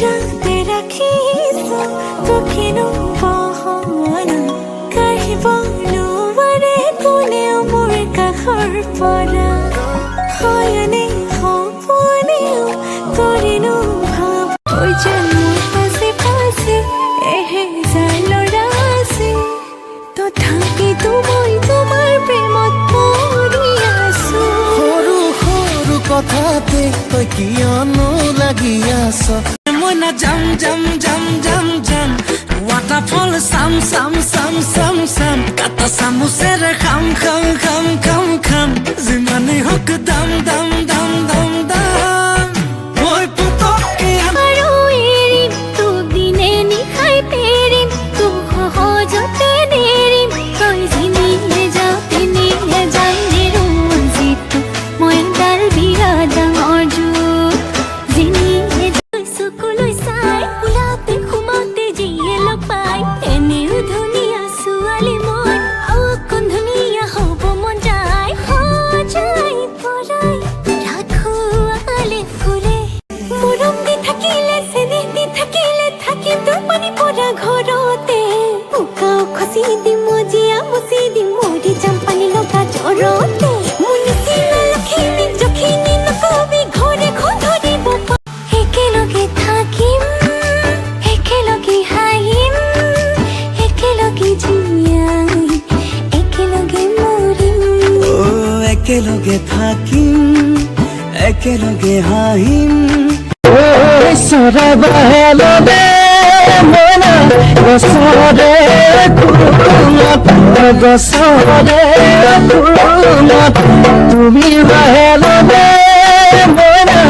যাতে ৰাখিছো তোকেনো বহনা কাঢ়িব নোৱাৰে কোনেও মোৰ কাষৰ পৰা হয়নে সপোনেও তোৰেনো ভাৱ ঐ যেন মোৰ পাছে পাছে এহেজাৰ ল'ৰা আছে তথাপিতো মই তোমাৰ প্ৰেমত পৰি আছো সৰু সৰু কথাতে তই কিয়নো লাগি আছ মই না যাম যাম যাম যাম যাম ৱাটাৰফল চাম চাম চাম চাম চাম কাটা চামুচেৰে খাম খাম খাম খাম খাম যিমানেই হওক দাম দাম দাম দাম দাম মই পুতককে আৰু এৰিম তোক দিনে নিশাই পেৰিম তোক সহজতে নেৰিম তই যিনিহে যাওঁ তিনিহে যাম নেৰো যিটো মই তাৰ বিৰাট ডাঙৰ জোৰ যিনিহে চকুলৈ চাই ওলাওতে সোমাওতে যিয়ে লগ পাই এনেও ধুনীয়া ছোৱালী মই অকণ ধুনীয়া হ'ব মন যায় সজাই পৰাই ৰাখো আলে ফুৰে মৰম দি থাকিলে চেনেহ দি থাকিলে থাকিম তোৰ পানী পৰা ঘৰতে উকাও খচি দিম মজিয়া মুচি দিম মৰি যাম পানী লগা জ্বৰতে মোৰ নিচিনা লখিমীক জখিনী নকবি ঘৰে ধৰিব একেলগে থাকিম একেলগে হাঁহিম একেলগে জীয়াই একেলগে মৰিম একেলগে থাকিম একেলগে হাঁহিম চৰাবাহেলবে মনা গছৰে কুৰুমত গছৰে কুৰুমত তুমি বাহেলবে মনা